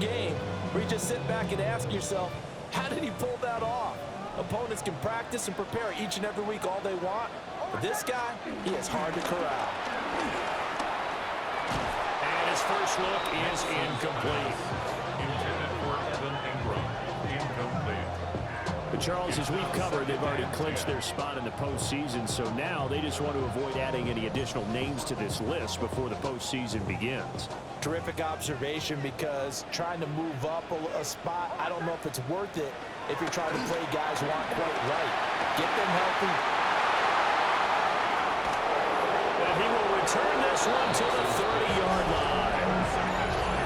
game where you just sit back and ask yourself, how did he pull that off? Opponents can practice and prepare each and every week all they want, but this guy, he is hard to corral. And his first look is incomplete. Intended for Evan Ingram. Incomplete. But Charles, as we've covered, they've already clinched their spot in the postseason, so now they just want to avoid adding any additional names to this list before the postseason begins. Terrific observation, because trying to move up a spot, I don't know if it's worth it if you're trying to play guys who aren't quite right. Get them healthy. And he will return this one to the 30-yard line.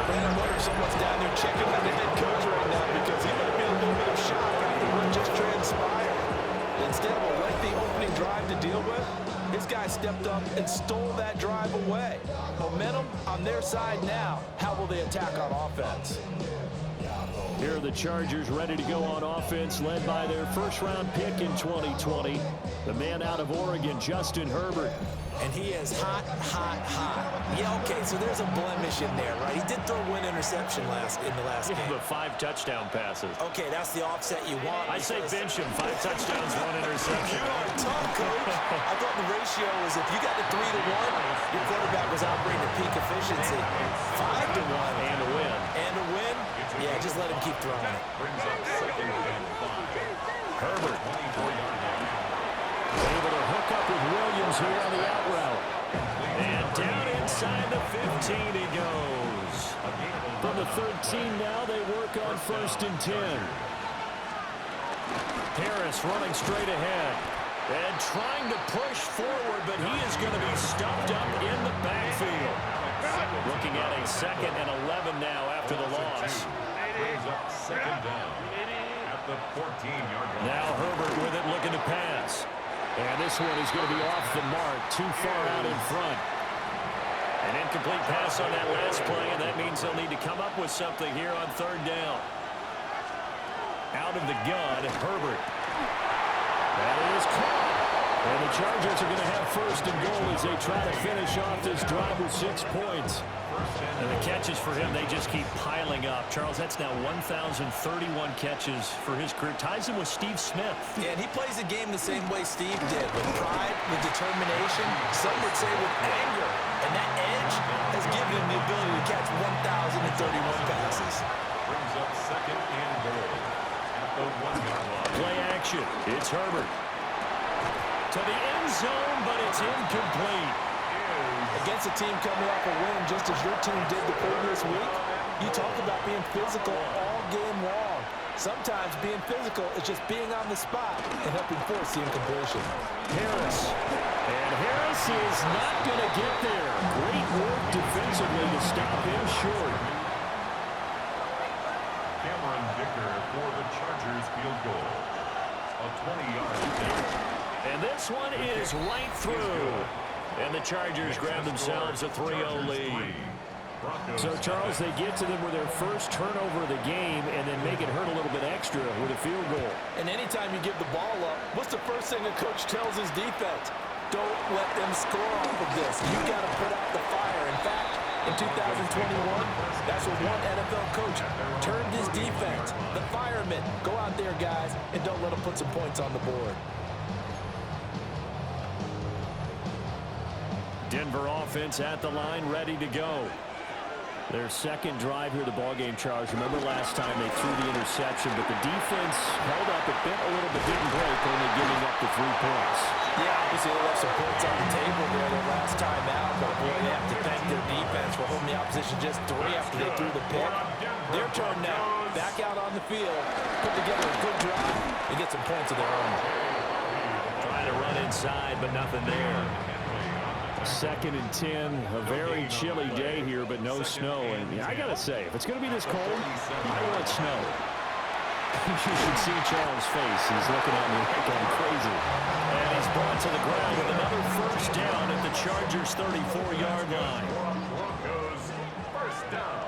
And I wonder if someone's down there checking with the head coach right now, because he might be a little bit of shock after what just transpired. Instead of a lengthy opening drive to deal with, this guy stepped up and stole that drive away. Momentum on their side now. How will they attack on offense? Here are the Chargers ready to go on offense, led by their first-round pick in 2020, the man out of Oregon, Justin Herbert. And he is hot, hot, hot. Yeah, okay, so there's a blemish in there, right? He did throw one interception in the last game. But 5 touchdown passes. Okay, that's the offset you want. I say bench him. 5 touchdowns, 1 interception. You are tough, coach. I thought the ratio was if you got the 3-1, your quarterback was operating at peak efficiency. 5-1. And a win. And a win? Yeah, just let him keep throwing it. Brings up 2nd and 5. Herbert. 24-yard line. Able to hook up with Williams here on the out route. And down inside the 15 he goes. From the 13 now, they work on 1st and 10. Harris running straight ahead. And trying to push forward, but he is going to be stuffed up in the backfield. Looking at a 2nd and 11 now after the loss. Brings up 2nd down at the 14-yard line. Now Herbert with it, looking to pass. And this one is going to be off the mark, too far out in front. An incomplete pass on that last play, and that means they'll need to come up with something here on 3rd down. Out of the gun, Herbert. That is caught. And the Chargers are going to have 1st and goal as they try to finish off this drive with 6 points. And the catches for him, they just keep piling up. Charles, that's now 1,031 catches for his career. Ties him with Steve Smith. Yeah, and he plays the game the same way Steve did, with pride, with determination, some would say with anger. And that edge has given him the ability to catch 1,031 passes. Brings up 2nd and goal at the 1-yard line. Play action. It's Herbert. To the end zone, but it's incomplete. Against a team coming off a win just as your team did the previous week, you talk about being physical all game long. Sometimes being physical is just being on the spot and helping force the incompletion. Harris. And Harris is not going to get there. Great work defensively to stop him short. Cameron Dicker for the Chargers field goal. A 20-yard attempt. And this one is right through. And the Chargers grab themselves a 3-0 lead. So, Charles, they get to them with their first turnover of the game and then make it hurt a little bit extra with a field goal. And anytime you give the ball up, what's the first thing a coach tells his defense? Don't let them score off of this. You got to put out the fire. In fact, in 2021, that's what one NFL coach turned his defense. The firemen. Go out there, guys, and don't let them put some points on the board. Denver offense at the line, ready to go. Their second drive here, the ballgame, Charles. Remember last time they threw the interception, but the defense held up. It bent a little bit, didn't break, only giving up the 3 points. Yeah, obviously they left some points on the table there the last time out, but boy, they have to thank their defense for holding the opposition just 3 after they threw the pick. Their turn now, back out on the field, put together a good drive, and get some points of their own. Trying to run inside, but nothing there. 2nd and 10, a very chilly day here, but no snow. And I got to say, if it's going to be this cold, I want snow. You should see Charles' face. He's looking at me like I'm crazy. And he's brought to the ground with another 1st down at the Chargers' 34-yard line. Broncos, 1st down.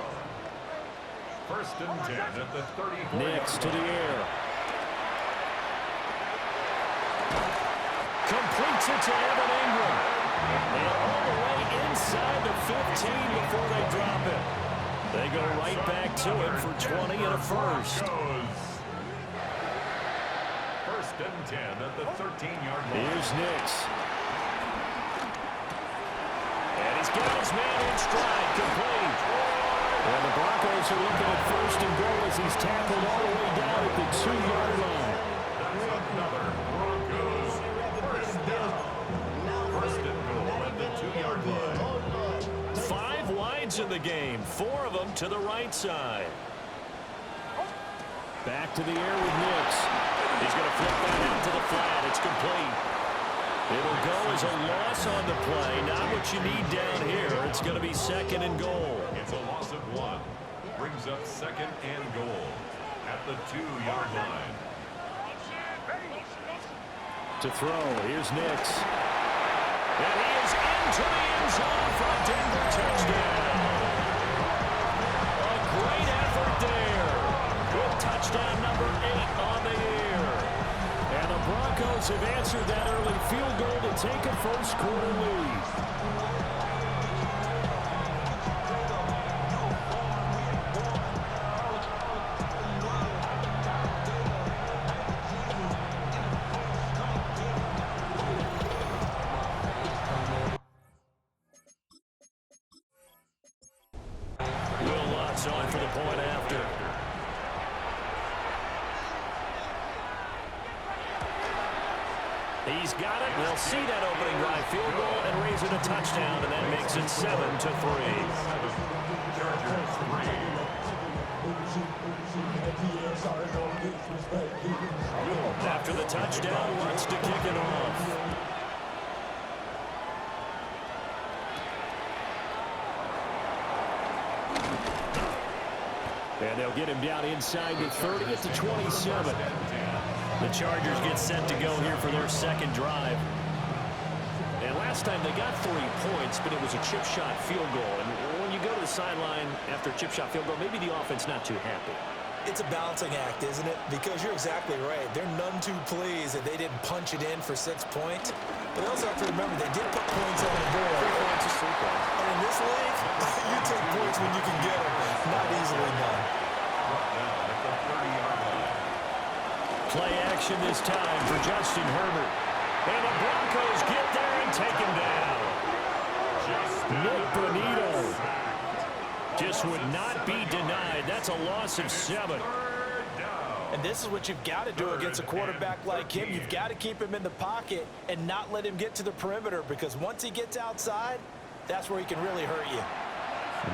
1st and 10 at the 34. Nix to the air. Completes it to Evan Ingram. And all the way inside the 15 before they drop it. They go right back to it for 20 and a first. First and 10 at the 13-yard line. Here's Nix. And he's got his man in stride, complete. And the Broncos are looking at first and goal as he's tackled all the way down at the 2-yard line. That's another Broncos first down. First and goal at the 2-yard line. 5 wides in the game, 4 of them to the right side. Back to the air with Nix. He's going to flip that out to the flat. It's complete. It'll go as a loss on the play. Not what you need down here. It's going to be second and goal. It's a loss of 1. Brings up second and goal at the 2-yard line. To throw, here's Nix. And he is into the end zone for a Denver touchdown. A great effort there. With touchdown number 8 on the year. And the Broncos have answered that early field goal to take a first-quarter lead. On for the point after. He's got it. They'll see that opening drive field goal and raise it a touchdown, and that makes it 7-3. After the touchdown, wants to kick it off. And they'll get him down inside the 30 at the 27. The Chargers get set to go here for their second drive. And last time they got 3 points, but it was a chip shot field goal. And when you go to the sideline after a chip shot field goal, maybe the offense not too happy. It's a balancing act, isn't it? Because you're exactly right. They're none too pleased that they didn't punch it in for 6 points. But they also have to remember they did put points on the board. 3 points is 3 points. And in this league, you take points when you can get them. Not easily done. Play action this time for Justin Herbert. And the Broncos get there and take him down. Nick Bonito just would not be denied. That's a loss of 7. And this is what you've got to do against a quarterback like him. You've got to keep him in the pocket and not let him get to the perimeter, because once he gets outside, that's where he can really hurt you.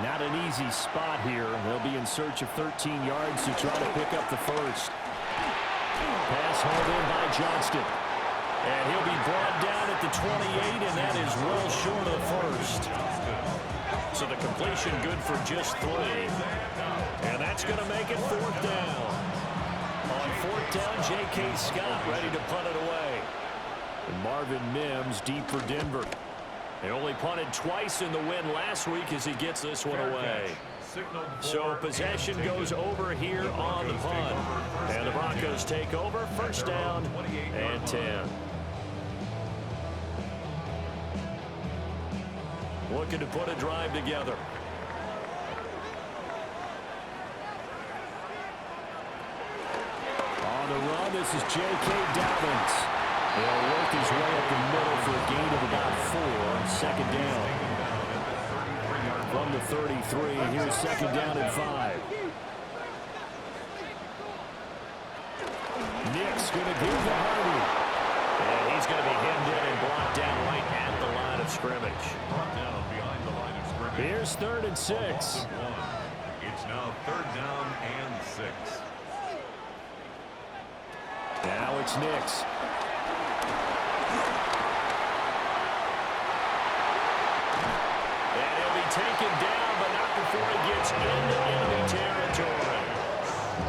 Not an easy spot here. They'll be in search of 13 yards to try to pick up the first. Pass hauled in by Johnston. And he'll be brought down at the 28, and that is well short of the first. So the completion good for just 3. And that's going to make it 4th down. On 4th down, J.K. Scott ready to punt it away. And Marvin Mims deep for Denver. They only punted twice in the win last week as he gets this one away. So possession goes over here on the punt. And the Broncos take over, first down and 10. Looking to put a drive together. On the run, this is J.K. Dobbins. He'll work his way up the middle for a gain of about 4. Second down. From the 33, here's second down and 5. Nick's going to give to Hardy. And he's going to be hemmed in and blocked down right at the line of scrimmage. Here's 3rd and 6. It's now 3rd down and 6. Now it's Nix. And he'll be taken down, but not before he gets into enemy territory.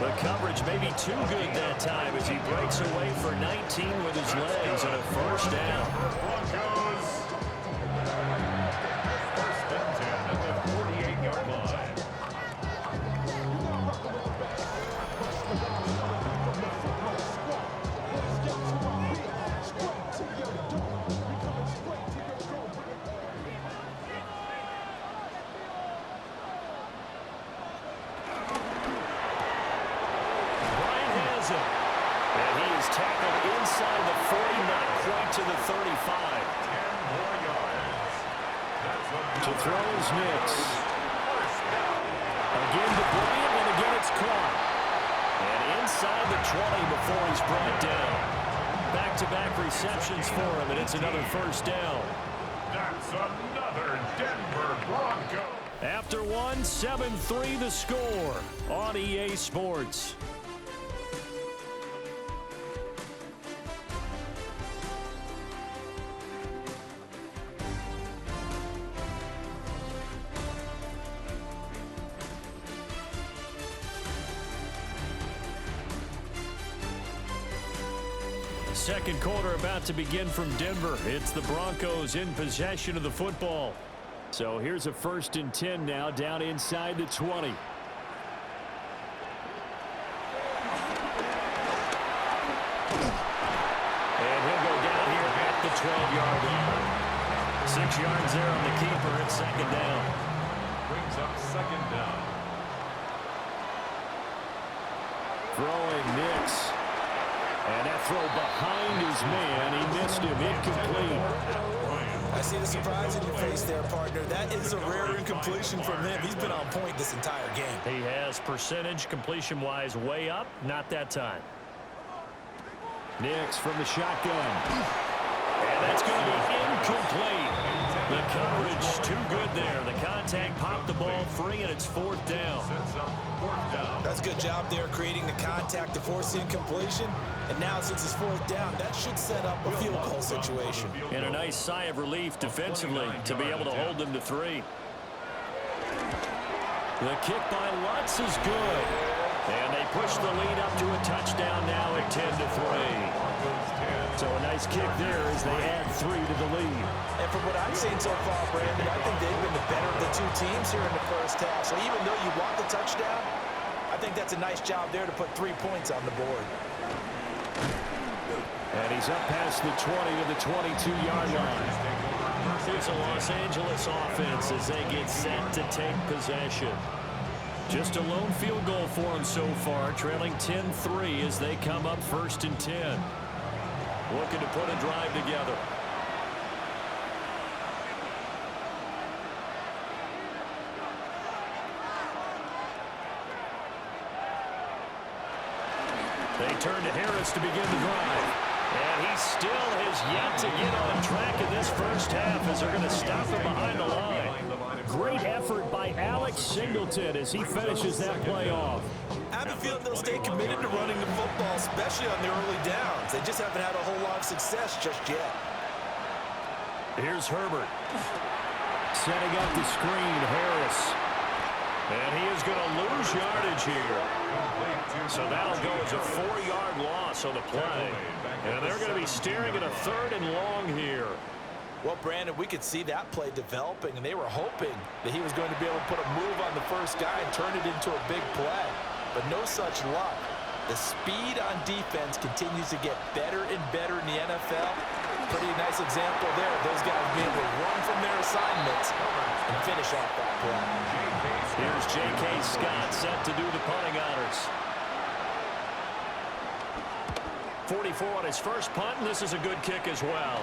The coverage may be too good that time as he breaks away for 19 with his legs and a first down. First and 10 at the 48-yard line. throws it. And he is tackled inside the 40, not quite to the 35. 10 more yards. To throw is Nix. Again to Bryant, and again it's caught. And inside the 20 before he's brought down. Back-to-back receptions for him, and it's another first down. That's another Denver Bronco. After one, 7-3 the score on EA Sports. Second quarter about to begin from Denver. It's the Broncos in possession of the football. So here's a 1st and 10 now, down inside the 20. And he'll go down here at the 12-yard line. 6 yards there on the keeper. It's second down. Brings up second down. Throwing Nix. And that throw behind his man. He missed him. Incomplete. I see the surprise in your face there, partner. That is a rare incompletion from him. He's been on point this entire game. He has percentage completion-wise way up. Not that time. Nix from the shotgun. And that's going to be incomplete. The coverage too good there. The contact popped the ball free, and it's 4th down. That's a good job there, creating the contact to force the incompletion. And now, since it's 4th down, that should set up a field goal situation. And a nice sigh of relief defensively to be able to hold them to 3. The kick by Lutz is good. And they push the lead up to a touchdown now at 10-3. So a nice kick there as they add 3 to the lead. And from what I've seen so far, Brandon, I think they've been the better of the two teams here in the first half. So even though you want the touchdown, I think that's a nice job there to put 3 points on the board. And he's up past the 20 to the 22-yard line. It's a Los Angeles offense as they get set to take possession. Just a lone field goal for them so far, trailing 10-3 as they come up 1st and 10. Looking to put a drive together. They turn to Harris to begin the drive. And he still has yet to get on track in this first half as they're going to stop him behind the line. Great effort by Alex Singleton as he finishes that play off. I have a feeling they'll stay committed to running the football, especially on their early downs. They just haven't had a whole lot of success just yet. Here's Herbert. Setting up the screen, Harris. And he is going to lose yardage here. So that'll go as a 4-yard loss on the play. And they're going to be staring at a 3rd and long here. Well, Brandon, we could see that play developing, and they were hoping that he was going to be able to put a move on the first guy and turn it into a big play. But no such luck. The speed on defense continues to get better and better in the NFL. Pretty nice example there of those guys being able to run from their assignments and finish off that play. Here's J.K. Scott set to do the punting honors. 44 on his first punt, and this is a good kick as well.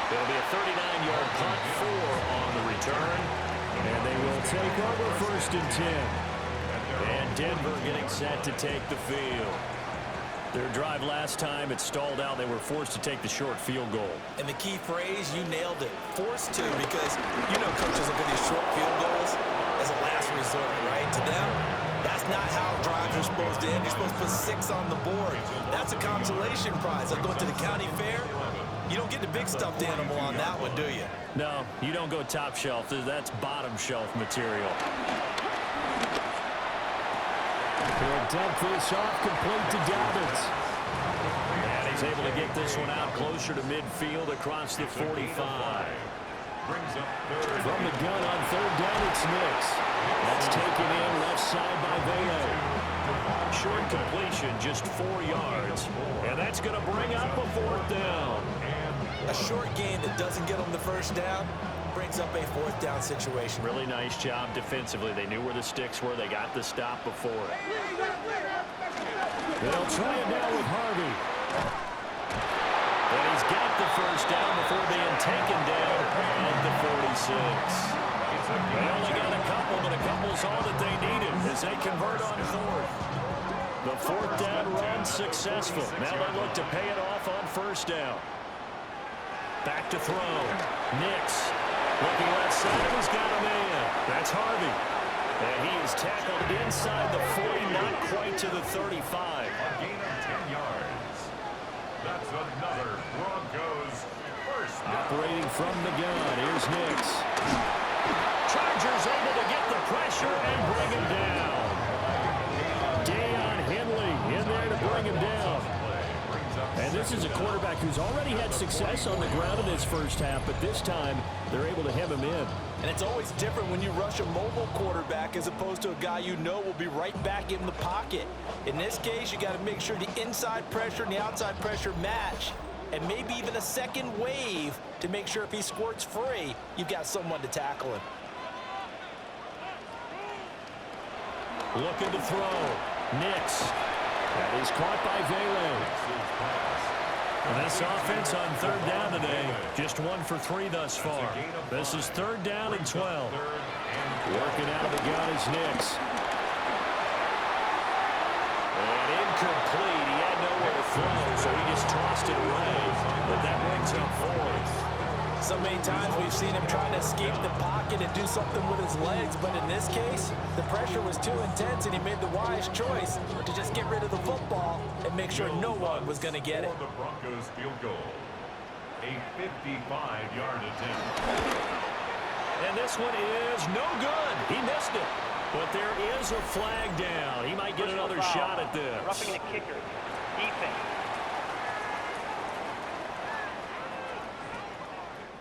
It'll be a 39-yard punt, 4 on the return. And they will take over 1st and 10. And Denver getting set to take the field. Their drive last time, it stalled out. They were forced to take the short field goal. And the key phrase, you nailed it. Forced to, because you know coaches look at these short field goals as a last resort, right? To them, that's not how drives are supposed to end. You're supposed to put 6 on the board. That's a consolation prize. Like going to the county fair, you don't get the big stuffed animal on that one, do you? No, you don't go top shelf. That's bottom shelf material. He'll dump this off complete to Dobbins. And he's able to get this one out closer to midfield across the 45. From the gun on 3rd down, it's Nix. That's taken in left side by Vela. Short completion, just 4 yards. And that's going to bring up a 4th down. A short gain that doesn't get them the first down, brings up a 4th down situation. Really nice job defensively. They knew where the sticks were. They got the stop before it. They'll try it now with Harvey. And he's got the first down before being taken down at the 46. They only got a couple, but a couple's all that they needed as they convert on 4th. The 4th down run successful. Now they look to pay it off on 1st down. Back to throw. Nix looking left side. He's got a man. That's Harvey. And he is tackled inside the 40, not quite to the 35. A gain of 10 yards. That's another Broncos first down. Operating from the gun. Here's Nix. Chargers able to get the pressure and bring him down. Deion Henley in there to bring him down. And this is a quarterback who's already had success on the ground in his first half, but this time they're able to hem him in. And it's always different when you rush a mobile quarterback as opposed to a guy you know will be right back in the pocket. In this case, you got to make sure the inside pressure and the outside pressure match, and maybe even a second wave to make sure if he squirts free, you've got someone to tackle him. Looking to throw. Nix. That is caught by Vele. And this offense on 3rd down today, just 1 for 3 thus far. This is 3rd down and 12. Working out of the gun is Nix. And incomplete. He had nowhere to throw, so he just tossed it away. But that brings up 4th. So many times we've seen him trying to escape the pocket and do something with his legs, but in this case, the pressure was too intense and he made the wise choice to just get rid of the football and make sure no one was going to get it. For the Broncos field goal, a 55-yard attempt. And this one is no good. He missed it. But there is a flag down. He might get another shot at this. Roughing the kicker. Defense.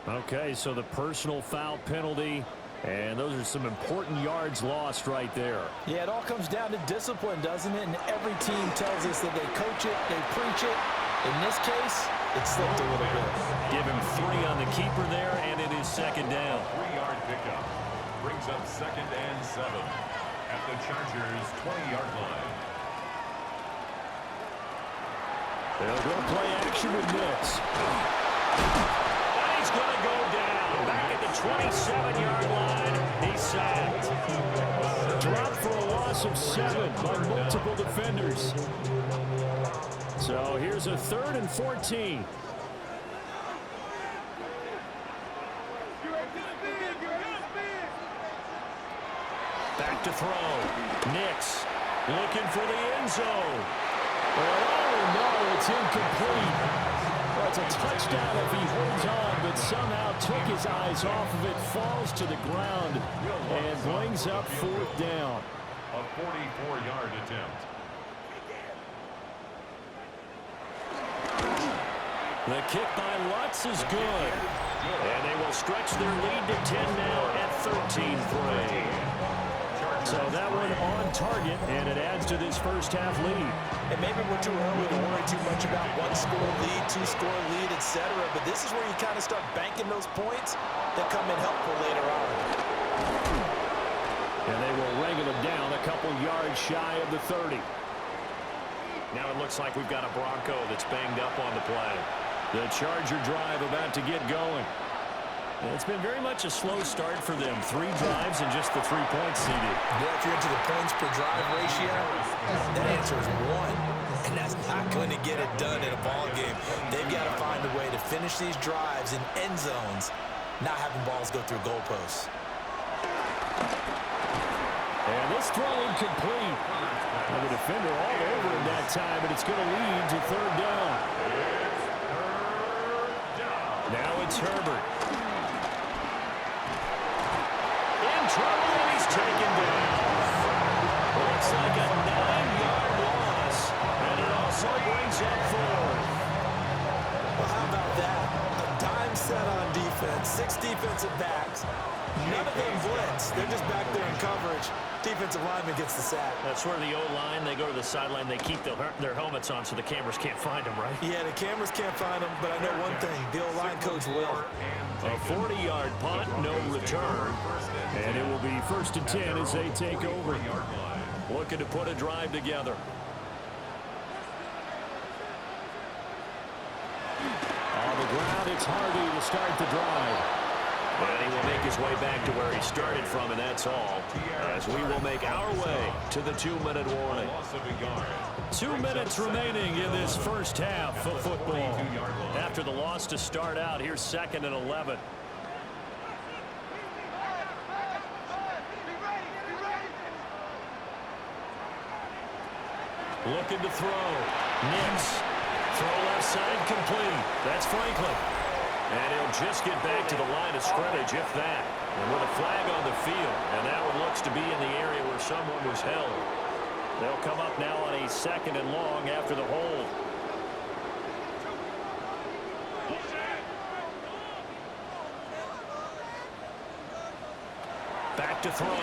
Okay, so the personal foul penalty, and those are some important yards lost right there. Yeah, it all comes down to discipline, doesn't it? And every team tells us that they coach it, they preach it. In this case, it slipped a little bit. Give him 3 on the keeper there, and it is 2nd down. 3-yard pickup brings up 2nd and 7 at the Chargers' 20-yard line. They'll go play action with Nix. He's going to go down. Back at the 27-yard line. He's sacked. Dropped for a loss of 7 by multiple defenders. So here's a 3rd and 14. Back to throw. Nix looking for the end zone. Oh, no, it's incomplete. Well, it's a touchdown if he holds on, but somehow took his eyes off of it, falls to the ground, and brings up 4th down. A 44-yard attempt. The kick by Lutz is good. And they will stretch their lead to 10 now at 13-3. So that one on target, and it adds to this first half lead. And maybe we're too early to worry too much about 1-score lead, 2-score lead, etc. But this is where you kind of start banking those points that come in helpful later on. And they will wrangle him down a couple yards shy of the 30. Now it looks like we've got a Bronco that's banged up on the play. The Charger drive about to get going. And it's been very much a slow start for them. 3 drives and just the 3 points seeded. Yeah, if you're into the points per drive ratio, that answer is 1. And that's not going to get it done in a ball game. They've got to find a way to finish these drives in end zones, not having balls go through goalposts. And this throw incomplete. And the defender all over him that time, but it's going to lead to 3rd down. Now it's Herbert. In trouble, and he's taken down. Looks like a 9-yard loss, and it also brings up 4th. Well, how about that? A dime set on defense, 6 defensive backs, None of them blitz. They're just back there in coverage. Defensive lineman gets the sack. That's where the O-line, they go to the sideline, they keep their helmets on so the cameras can't find them, right? Yeah, the cameras can't find them, but I know one thing. The O-line coach will. A 40-yard punt, no return. And it will be 1st and 10 as they take over. Looking to put a drive together. On the ground, it's Hardy to start the drive. And he will make his way back to where he started from, and that's all. As we will make our way to the 2-minute warning. 2 minutes remaining in this first half of football. After the loss to start out, here's 2nd and 11. Looking to throw. Nix. Throw left side complete. That's Franklin. And he'll just get back to the line of scrimmage, if that. And with a flag on the field, and that one looks to be in the area where someone was held. They'll come up now on a 2nd and long after the hold. Back to throw.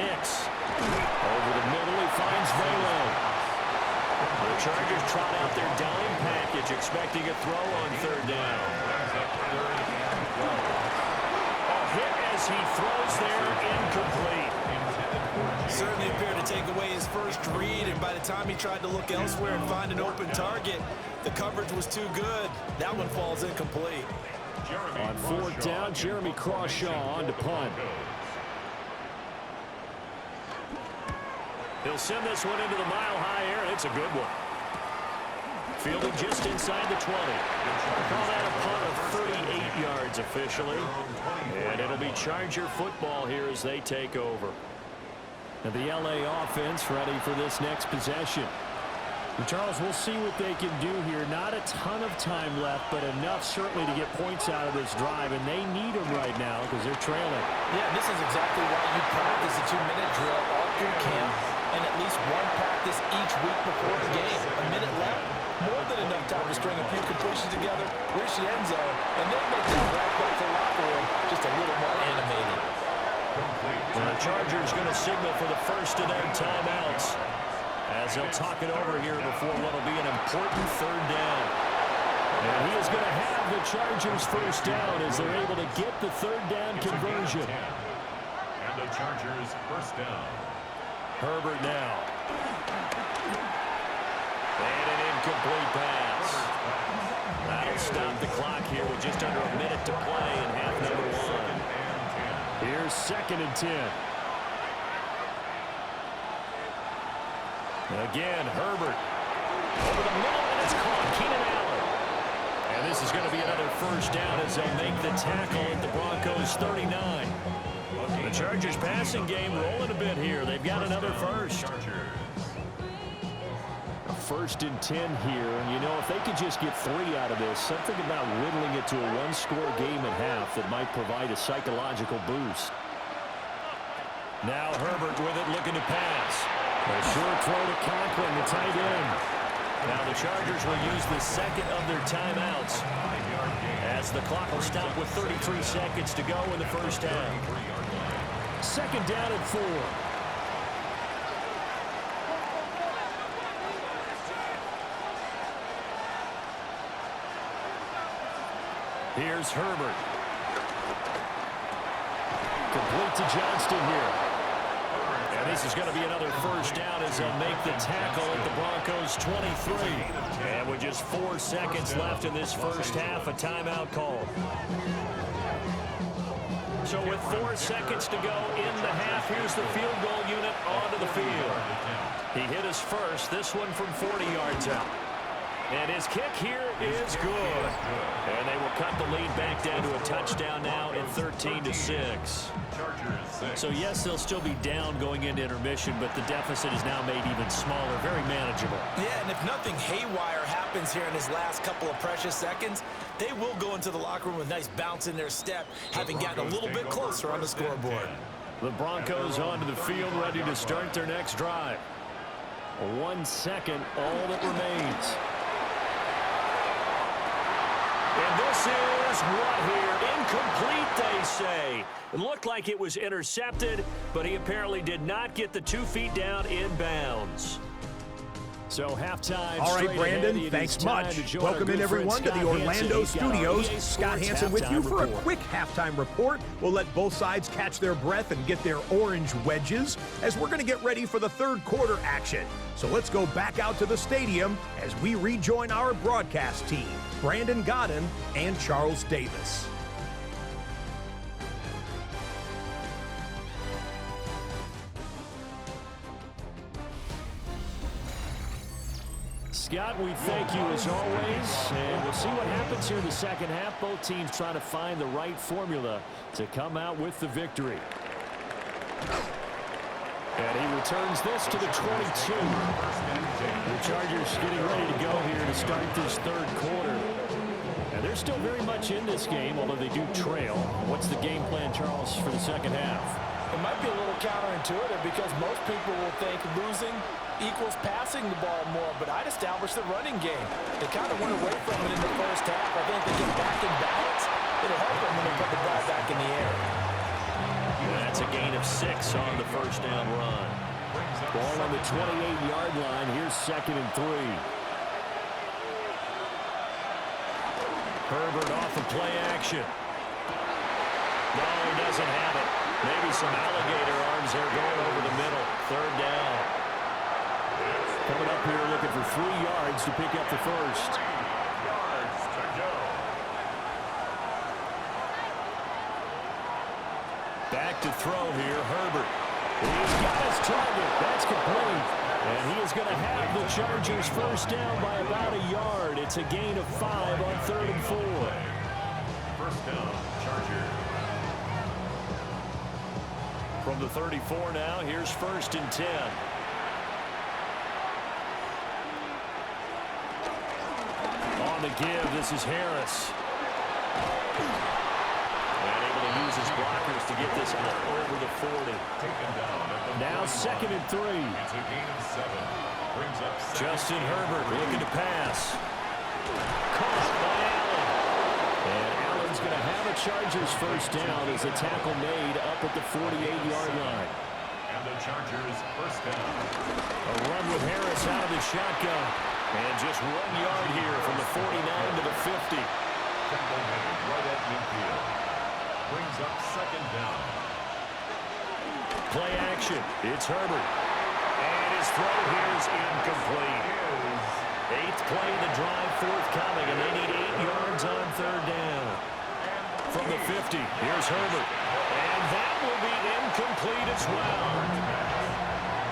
Nix. Over the middle, he finds Velo. The Chargers trot out their dime package, expecting a throw on 3rd down. A hit as he throws there, incomplete. Certainly appeared to take away his first read, and by the time he tried to look elsewhere and find an open target, the coverage was too good. That one falls incomplete. On 4th down, Jeremy Crawshaw on to punt. He'll send this one into the mile-high air, and it's a good one. Fielded just inside the 20. Call that a punt of 38 yards officially. And it'll be Charger football here as they take over. And the LA offense ready for this next possession. And Charles, we'll see what they can do here. Not a ton of time left, but enough certainly to get points out of this drive, and they need them right now because they're trailing. Yeah, this is exactly why you practice a 2-minute drill all through camp and at least one practice each week before the game. A minute left, more than enough time to string a few completions together, reach the end zone, and then make that walk back to the locker room just a little more animated. And the Chargers going to signal for the first of their timeouts as they'll talk it over here before what will be an important 3rd down. And he is going to have the Chargers first down as they're able to get the 3rd down conversion. And the Chargers first down. Herbert now. And an incomplete pass. That'll stop the clock here with just under a minute to play in half number 1. Here's 2nd and 10. Again, Herbert. Over the middle, and it's caught. Keenan Allen. And this is going to be another first down as they'll make the tackle at the Broncos 39. The Chargers passing game rolling a bit here. They've got another first. A 1st and 10 here. And, you know, if they could just get 3 out of this, something about whittling it to a 1-score game at half that might provide a psychological boost. Now Herbert with it, looking to pass. A short throw to Conklin, the tight end. Now the Chargers will use the 2nd of their timeouts as the clock will stop with 33 seconds to go in the first half. 2nd down and 4. Here's Herbert. Complete to Johnston here. And this is going to be another first down as they'll make the tackle at the Broncos 23. And with just 4 seconds left in this first half, a timeout call. So with 4 seconds to go in the half, here's the field goal unit onto the field. He hit his first, this one from 40 yards out. And his kick here is good. And they will cut the lead back down to a touchdown now at 13-6. So yes, they'll still be down going into intermission, but the deficit is now made even smaller, very manageable. Yeah, and if nothing haywire happens here in his last couple of precious seconds, they will go into the locker room with a nice bounce in their step, having gotten a little bit closer on the scoreboard. The Broncos onto the field, ready to start their next drive. 1 second, all that remains. And this is what here? Incomplete, they say. It looked like it was intercepted, but he apparently did not get the 2 feet down in bounds. So halftime. All right, Brandon, thanks much. Welcome in, everyone, to the Orlando studios. Scott Hansen with you for a quick halftime report. We'll let both sides catch their breath and get their orange wedges as we're going to get ready for the third quarter action. So let's go back out to the stadium as we rejoin our broadcast team, Brandon Godden and Charles Davis. Scott, we thank you as always, and we'll see what happens here in the second half. Both teams trying to find the right formula to come out with the victory. And he returns this to the 22. The Chargers getting ready to go here to start this third quarter. And they're still very much in this game, although they do trail. What's the game plan, Charles, for the second half? It might be a little counterintuitive because most people will think losing equals passing the ball more, but I'd establish the running game. They kind of went away from it in the first half. I think they get back in balance. It'll help them when they put the ball back in the air. That's a gain of 6 on the first down run. Ball on the 28-yard line. Here's 2nd and 3. Herbert off of play action. No, he doesn't have it. Maybe some alligator arms there going over the middle. 3rd down. Coming up here looking for 3 yards to pick up the first. 3 yards to go. Back to throw here, Herbert. He's got his target. That's complete. And he is going to have the Chargers first down by about a yard. It's a gain of 5 on 3rd and 4. First down, Chargers. From the 34 now, here's 1st and 10. On the give, this is Harris. And able to use his blockers to get this out over the 40. Taken down at the Now 2nd and 3. It's a gain of 7. Brings up Justin Herbert looking to pass. Caught by Allen. And Allen's going to have a Chargers first down as a tackle made up at the 48-yard line. And the Chargers first down. A run with Harris out of the shotgun. And just 1 yard here from the 49 to the 50. Temple headed right at midfield. Brings up 2nd down. Play action. It's Herbert. And his throw here is incomplete. 8th play of the drive forthcoming, and they need 8 yards on 3rd down. From the 50, here's Herbert. And that will be incomplete as well.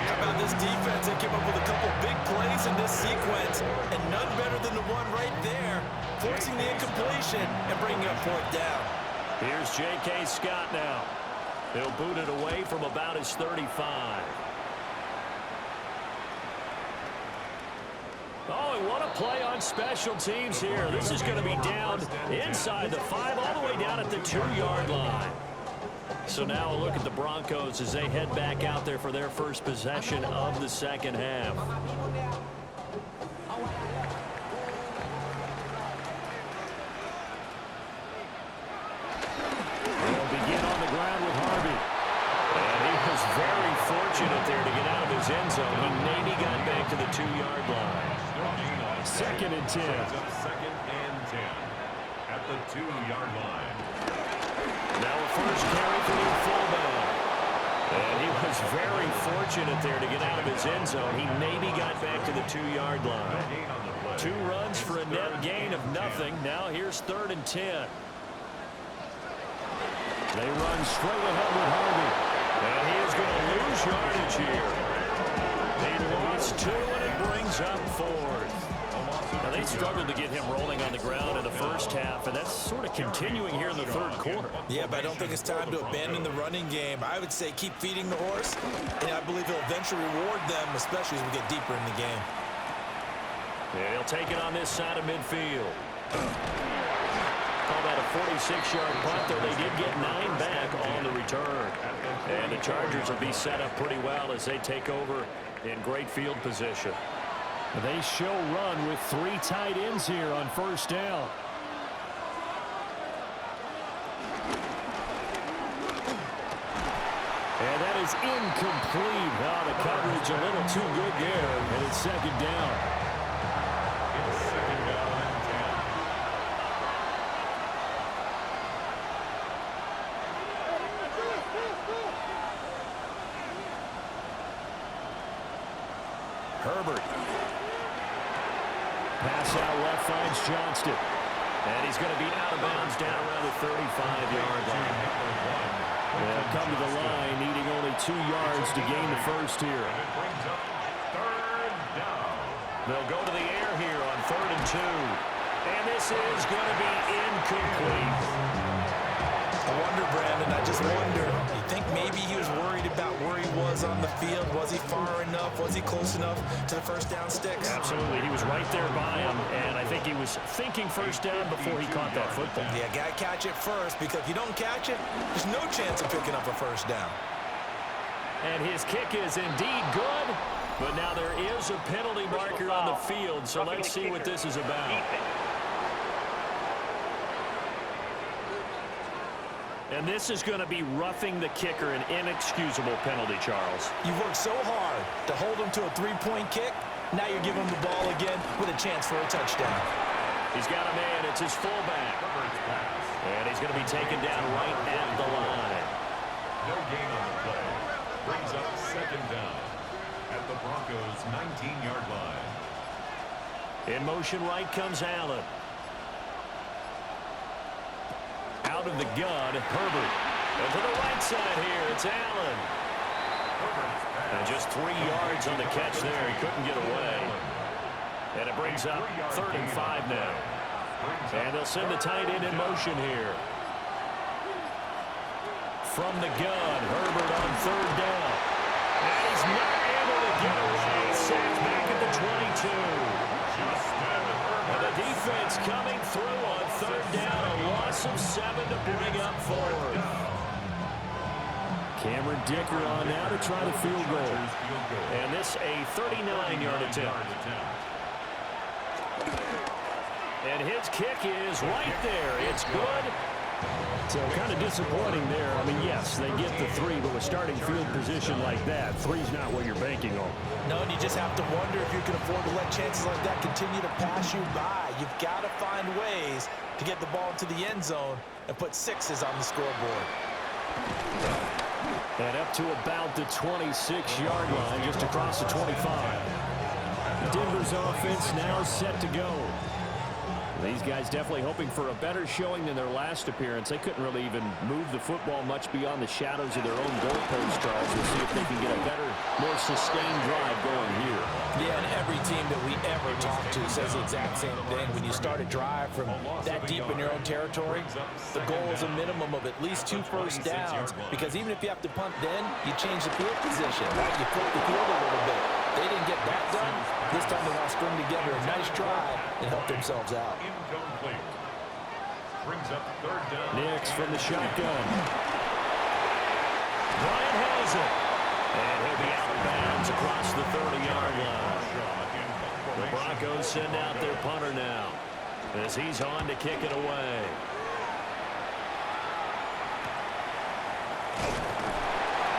How about this defense? They came up with a couple big plays in this sequence, and none better than the one right there, forcing the incompletion and bringing up 4th down. Here's J.K. Scott now. He'll boot it away from about his 35. Oh, and what a play on special teams here. This is going to be down inside the 5, all the way down at the 2-yard line. So now a look at the Broncos as they head back out there for their first possession of the second half. They'll begin on the ground with Harvey. And he was very fortunate there to get out of his end zone. He maybe got back to the 2-yard line. 2nd and 10. Up 2nd and 10 at the 2-yard line. Now a first carry for the fullback. And he was very fortunate there to get out of his end zone. He maybe got back to the 2-yard line. 2 runs for a net gain of nothing. Now here's 3rd and 10. They run straight ahead with Harvey. And he is going to lose yardage here. They lost 2, and it brings up 4th. Now, they struggled to get him rolling on the ground in the first half, and that's sort of continuing here in the third quarter. Yeah, but I don't think it's time to abandon the running game. I would say keep feeding the horse, and I believe he'll eventually reward them, especially as we get deeper in the game. Yeah, he'll take it on this side of midfield. Call that a 46-yard punt, though they did get 9 back on the return. And the Chargers will be set up pretty well as they take over in great field position. They show run with 3 tight ends here on first down. And that is incomplete. Oh, the coverage a little too good there, and it's second down. It's second down and 10. Herbert. Pass out left finds Johnston. And he's going to be out of bounds down around the 35-yard line. They'll come to the line, needing only 2 yards to gain the first here. And it brings up third down. They'll go to the air here on 3rd and 2. And this is going to be incomplete. I wonder, Brandon, I just wonder, you think maybe he was worried about where he was on the field? Was he far enough? Was he close enough to the first down sticks? Absolutely. He was right there by him, and I think he was thinking first down before he caught that football. Yeah, got to catch it first, because if you don't catch it, there's no chance of picking up a first down. And his kick is indeed good, but now there is a penalty marker on the field, so let's see what this is about. And this is going to be roughing the kicker, an inexcusable penalty, Charles. You've worked so hard to hold him to a 3-point kick. Now you're giving him the ball again with a chance for a touchdown. He's got a man. It's his fullback. And he's going to be taken down right at the line. No gain on the play. Brings up second down at the Broncos' 19-yard line. In motion right comes Allen. Out of the gun, Herbert. And to the right side here, it's Allen. And just 3 yards on the catch there. He couldn't get away. And it brings up 3rd and 5 now. And they'll send the tight end in motion here. From the gun, Herbert on 3rd down. And he's not able to get away. Sacked back at the 22. And the defense coming through on 3rd down. A loss of 7 to bring up 4th. Cameron Dicker on now to try the field goal. And this a 39-yard attempt. And his kick is right there. It's good. So kind of disappointing there. I mean, yes, they get the 3, but with starting field position like that, 3's not what you're banking on. No, and you just have to wonder if you can afford to let chances like that continue to pass you by. You've got to find ways to get the ball into the end zone and put 6s on the scoreboard. And up to about the 26-yard line, just across the 25. Denver's offense now set to go. These guys definitely hoping for a better showing than their last appearance. They couldn't really even move the football much beyond the shadows of their own goalpost, Charles. We'll see if they can get a better, more sustained drive going here. Yeah, and every team that we ever talk to says the exact same thing. When you start a drive from that deep in your own territory, the goal is a minimum of at least 2 first downs, because even if you have to punt then, you change the field position, right? You flip the field a little bit. They didn't get that done. This time they want to string together a nice drive and help themselves out. Incomplete. Brings up 3rd down. Nix from the shotgun. Bryant has it. And he'll be out of bounds across the 30-yard line. The Broncos send out their punter now as he's on to kick it away.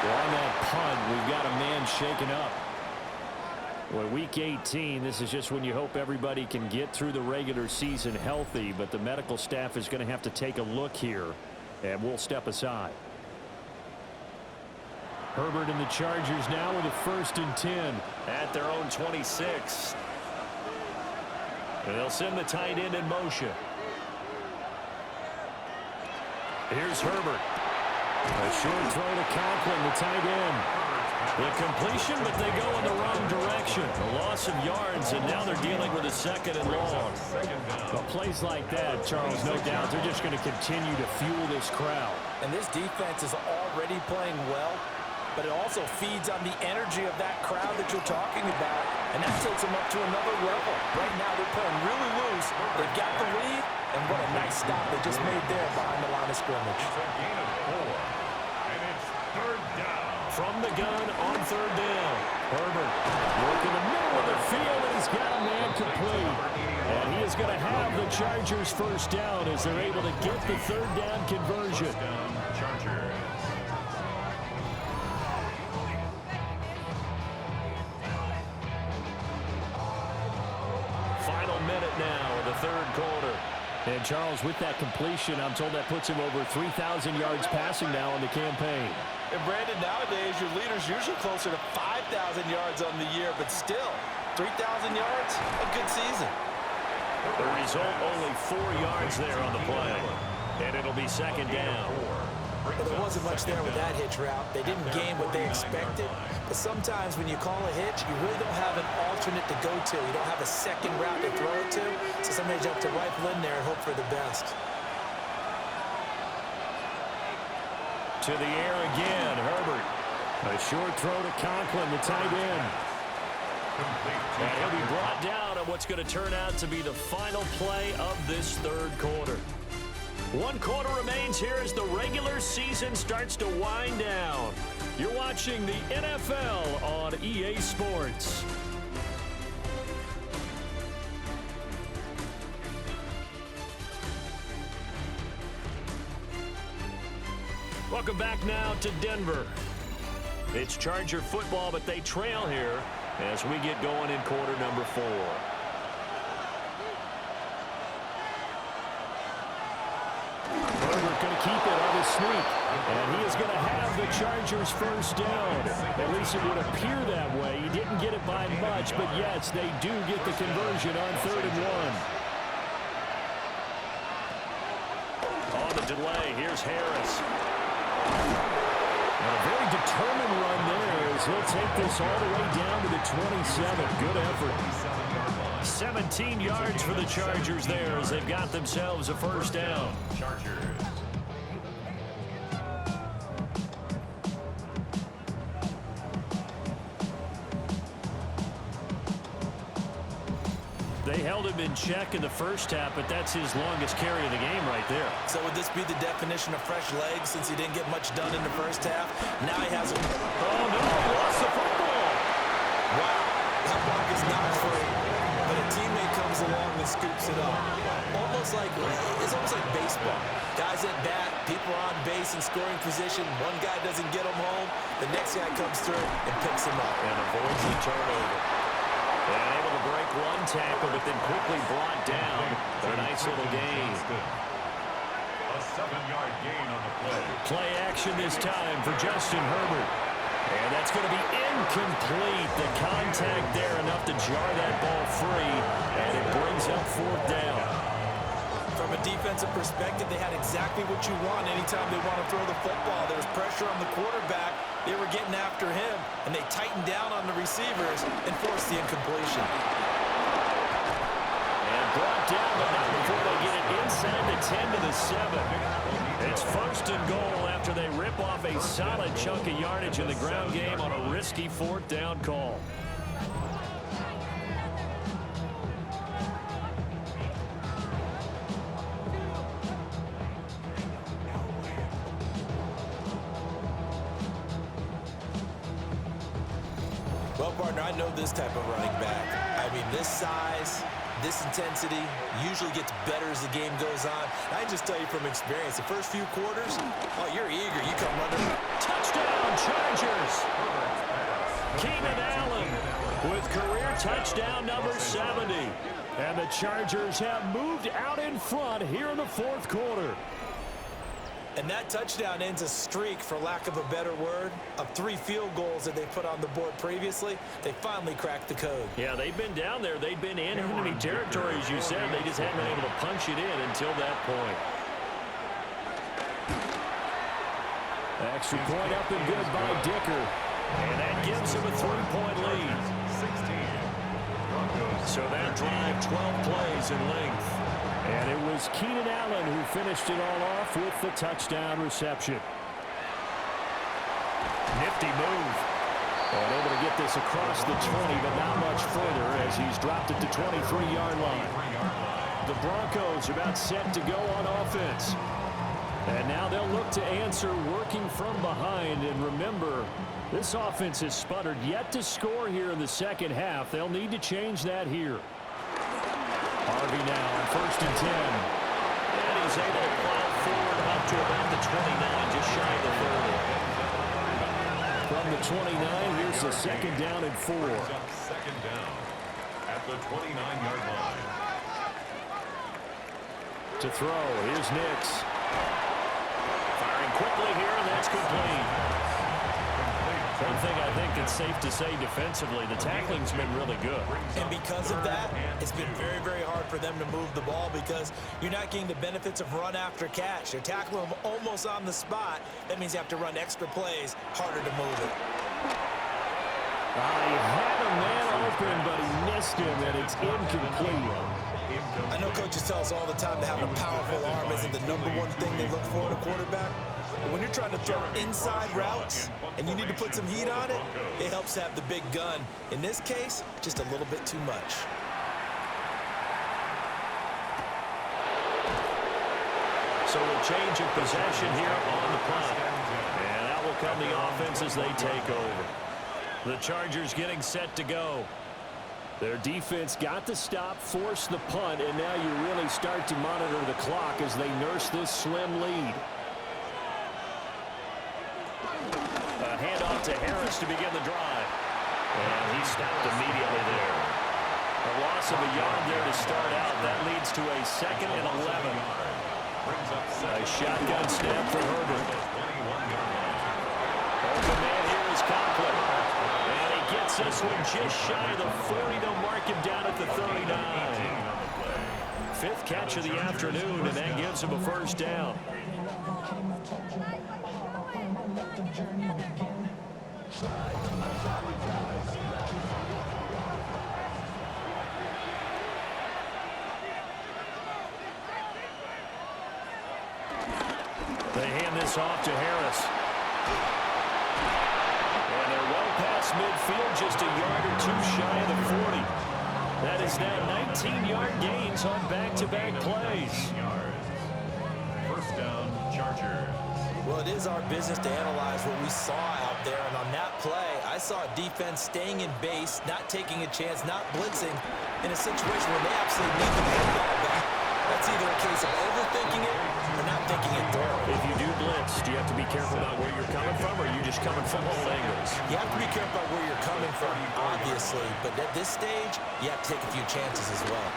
Well, on that punt, we've got a man shaken up. Well, week 18, this is just when you hope everybody can get through the regular season healthy, but the medical staff is going to have to take a look here, and we'll step aside. Herbert and the Chargers now with a 1st and 10 at their own 26. And they'll send the tight end in motion. Here's Herbert. A short throw to Conklin, the tight end. The completion, but they go in the wrong direction. A loss of yards, and now they're dealing with a 2nd and long. But plays like that, Charles, no doubt, they're just going to continue to fuel this crowd. And this defense is already playing well, but it also feeds on the energy of that crowd that you're talking about, and that takes them up to another level. Right now, they're playing really loose. They've got the lead, and what a nice stop they just made there behind the line of scrimmage. It's a gain of 4, and it's 3rd down. From the gun on 3rd down. Herbert working the middle of the field, and he's got a man complete. And he is going to have the Chargers 1st down as they're able to get the 3rd down conversion. Chargers. third quarter. And Charles, with that completion, I'm told that puts him over 3,000 yards passing now on the campaign. And Brandon, nowadays your leader's usually closer to 5,000 yards on the year, but still, 3,000 yards, a good season. The result, only 4 yards there on the play. And it'll be second down. Well, there wasn't much there with that hitch route. They didn't gain what they expected. But sometimes when you call a hitch, you really don't have an alternate to go to. You don't have a second route to throw it to. So sometimes you have to rifle in there and hope for the best. To the air again, Herbert. A short throw to Conklin, the tight end. And he'll be brought down on what's going to turn out to be the final play of this third quarter. 1 quarter remains here as the regular season starts to wind down. You're watching the NFL on EA Sports. Welcome back now to Denver. It's Charger football, but they trail here as we get going in quarter number 4. Herbert going to keep it on his sneak. And he is going to have the Chargers first down. At least it would appear that way. He didn't get it by much, but yes, they do get the conversion on 3rd and 1. On the delay, here's Harris. And a very determined run there as he'll take this all the way down to the 27. Good effort. 17 yards for the Chargers there as they've got themselves a first down. Chargers. They held him in check in the first half, but that's his longest carry of the game right there. So would this be the definition of fresh legs since he didn't get much done in the first half? Now he has a... Oh, no, he lost the football. Wow, that block is not free. But a teammate comes along and scoops it up. It's almost like baseball. Guys at bat, people are on base in scoring position. One guy doesn't get him home. The next guy comes through and picks him up. And avoids the turnover. And able to break one tackle, but then quickly brought down. A nice little gain. A 7-yard gain on the play. Play action this time for Justin Herbert. And that's going to be incomplete. The contact there enough to jar that ball free. And it brings up 4th down. From a defensive perspective, they had exactly what you want anytime they want to throw the football. There was pressure on the quarterback. They were getting after him, and they tightened down on the receivers and forced the incompletion. And brought down, but not before they get it inside the 10 to the 7. It's 1st and goal after they rip off a solid chunk of yardage in the ground game on a risky 4th down call. Well, partner, I know this type of running back. I mean, this size, this intensity usually gets better as the game goes on. I just tell you from experience, the first few quarters, oh, you're eager. You come running. Touchdown, Chargers! Keenan Allen with career touchdown number 70. And the Chargers have moved out in front here in the 4th quarter. And that touchdown ends a streak, for lack of a better word, of 3 field goals that they put on the board previously. They finally cracked the code. Yeah, they've been down there. They've been in enemy territory, as you said. They just haven't been able to punch it in until that point. Extra point up and good by Dicker. And that gives him a 3-point lead. 16. So that drive, 12 plays in length. And it was Keenan Allen who finished it all off with the touchdown reception. Nifty move. And able to get this across the 20, but not much further as he's dropped it to 23-yard line. The Broncos are about set to go on offense. And now they'll look to answer working from behind. And remember, this offense has sputtered yet to score here in the second half. They'll need to change that here. Harvey now on 1st and 10. And he's able to plow forward up to about the 29, just shy of the 30. From the 29, here's the 2nd down and 4. 2nd down at the 29-yard line. To throw, here's Nix. Firing quickly here, and that's complete. One thing I think that's safe to say defensively, the tackling's been really good. And because of that, it's been very, very hard for them to move the ball because you're not getting the benefits of run after catch. You're tackling them almost on the spot. That means you have to run extra plays, harder to move it. He had a man open, but he missed him, and it's incomplete. I know coaches tell us all the time that having a powerful arm isn't the #1 thing they look for in a quarterback. But when you're trying to throw inside routes and you need to put some heat on it, it helps have the big gun. In this case, just a little bit too much. So a change of possession here on the punt. And out will come the offense as they take over. The Chargers getting set to go. Their defense got to stop, force the punt, and now you really start to monitor the clock as they nurse this slim lead. A handoff to Harris to begin the drive. And he stopped immediately there. A loss of a yard there to start out. That leads to a 2nd and 11. A shotgun snap for Herbert. Open man here is Conklin. And he gets this one just shy of the 40. They'll mark him down at the 39. 5th catch of the afternoon, and that gives him a first down. They hand this off to Harris. And they're well past midfield, just a yard or two shy of the 40. That is now 19-yard gains on back-to-back plays. First down, Chargers. Well, it is our business to analyze what we saw out there, and on that play, I saw a defense staying in base, not taking a chance, not blitzing, in a situation where they absolutely need to get the ball back. That's either a case of overthinking it or not thinking it through. If you do blitz, do you have to be careful about where you're coming from, or are you just coming from all angles? You have to be careful about where you're coming from, obviously, but at this stage, you have to take a few chances as well.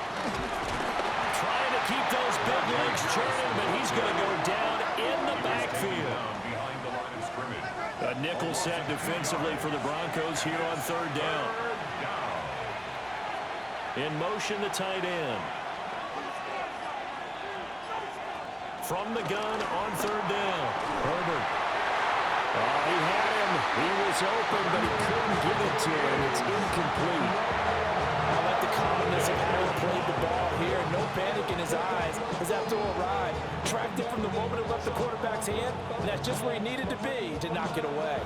Trying to keep those big legs churning, but he's going to go down in the backfield. Behind the line of scrimmage. A nickel set defensively for the Broncos here on 3rd down. In motion, the tight end. From the gun on 3rd down. Herbert. He had him. He was open, but he couldn't get it to him. It's incomplete. I like the calmness of how he played the ball here. No panic in his eyes as that throw arrived. Tracked it from the moment it left the quarterback's hand, and that's just where he needed to be to knock it away.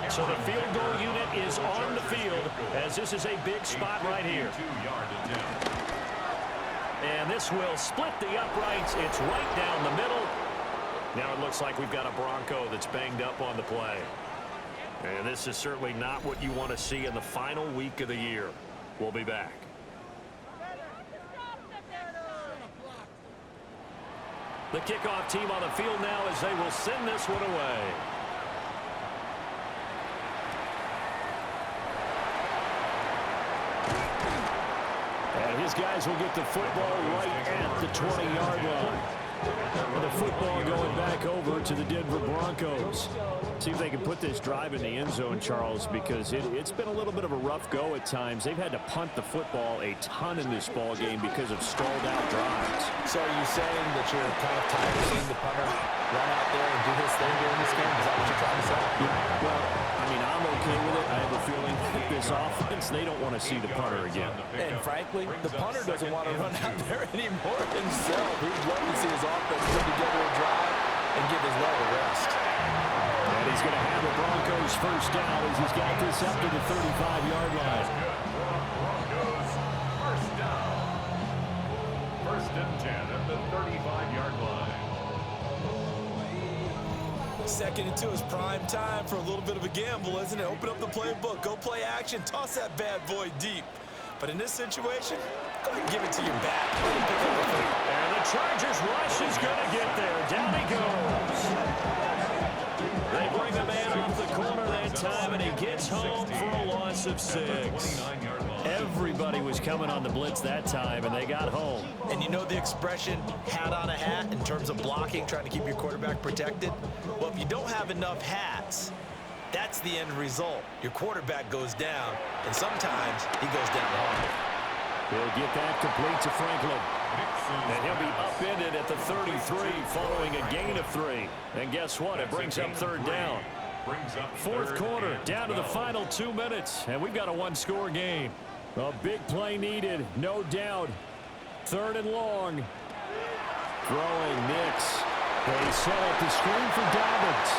So the field goal unit is on the field as this is a big spot right here. 2-yard attempt. And this will split the uprights. It's right down the middle. Now it looks like we've got a Bronco that's banged up on the play. And this is certainly not what you want to see in the final week of the year. We'll be back. The kickoff team on the field now as they will send this one away. And his guys will get the football right at the 20-yard line. And the football going back over to the Denver Broncos. See if they can put this drive in the end zone, Charles, because it's been a little bit of a rough go at times. They've had to punt the football a ton in this ball game because of stalled out drives. So are you saying that you're kind of tired of seeing the punter run out there and do his thing during this game? Is that what you're trying to say? Yeah, well, I mean, I'm okay with it. I have a feeling that this offense, they don't want to see the punter again. And frankly, the punter doesn't want to run out there anymore himself. He'd love to see his offense put together a drive and give his leg a rest. And he's going to have the Broncos first down as he's got this up to the 35-yard line. Broncos first down. 1st and 10 at the 35-yard line. 2nd and 2 is prime time for a little bit of a gamble, isn't it? Open up the playbook, go play action, toss that bad boy deep. But in this situation, go ahead and give it to your back. And the Chargers rush is going to get there. Down he goes. They bring a man off the corner. They time, and he gets home for a loss of 6. Everybody was coming on the blitz that time, and they got home. And you know the expression, hat on a hat, in terms of blocking, trying to keep your quarterback protected? Well, if you don't have enough hats, that's the end result. Your quarterback goes down, and sometimes he goes down hard. He'll get that complete to Franklin. And he'll be upended at the 33 following a gain of 3. And guess what? It brings up third down. Fourth quarter, down to the final 2 minutes, and we've got a one-score game. A big play needed, no doubt. Third and long. Throwing Nix. They set up the screen for Dobbins.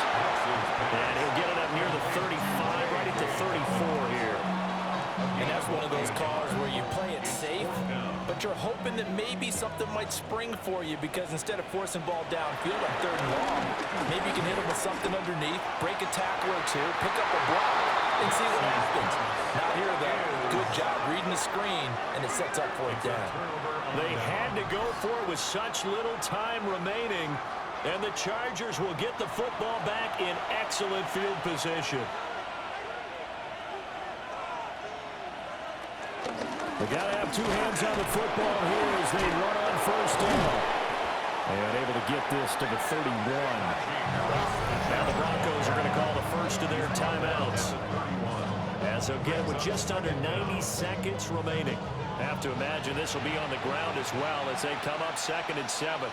And he'll get it up near the 35, right at the 34 here. And that's one of those calls where you play it safe, but you're hoping that maybe something might spring for you, because instead of forcing ball downfield on third and long, maybe you can hit him with something underneath, break a tackle or two, pick up a block, and see what happens. Not here, though. Good job reading the screen, and it sets up for a down. They had to go for it with such little time remaining, and the Chargers will get the football back in excellent field position. They got to have two hands on the football here as they run on first down. And able to get this to the 31. Now the Broncos are going to call the first of their timeouts, as they'll get it with just under 90 seconds remaining. Have to imagine this will be on the ground as well as they come up 2nd and 7.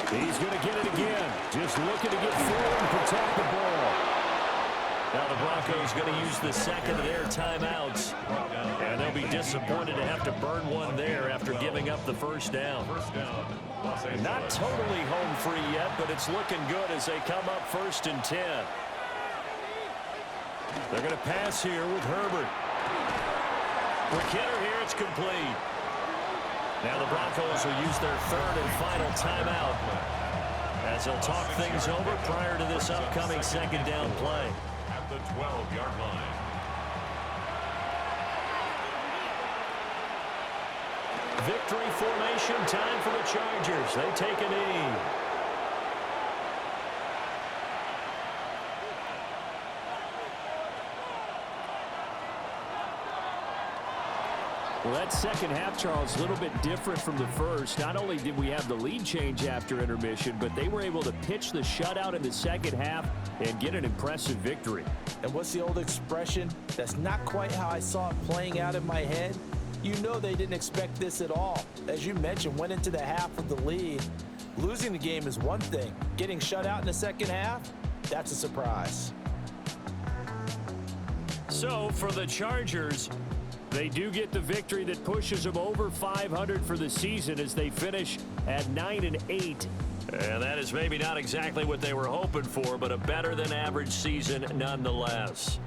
He's going to get it again. Just looking to get forward and protect the ball. Now the Broncos going to use the second of their timeouts. And they'll be disappointed to have to burn one there after giving up the first down. Not totally home free yet, but it's looking good as they come up 1st and 10. They're going to pass here with Herbert. For Kidder here, it's complete. Now the Broncos will use their third and final timeout as they'll talk things over prior to this upcoming second down play. At the 12-yard line. Victory formation time for the Chargers. They take a knee. Well, that second half, Charles, a little bit different from the first. Not only did we have the lead change after intermission, but they were able to pitch the shutout in the second half and get an impressive victory. And what's the old expression? That's not quite how I saw it playing out in my head. You know they didn't expect this at all. As you mentioned, went into the half with the lead. Losing the game is one thing. Getting shut out in the second half, that's a surprise. So for the Chargers, they do get the victory that pushes them over 500 for the season as they finish at 9-8. And that is maybe not exactly what they were hoping for, but a better than average season nonetheless.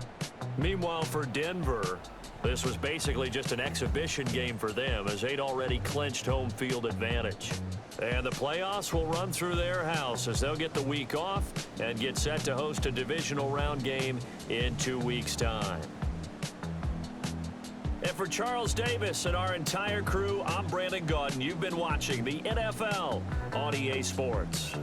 Meanwhile, for Denver, this was basically just an exhibition game for them as they'd already clinched home field advantage. And the playoffs will run through their house as they'll get the week off and get set to host a divisional round game in 2 weeks' time. And for Charles Davis and our entire crew, I'm Brandon Gaudin. You've been watching the NFL on EA Sports.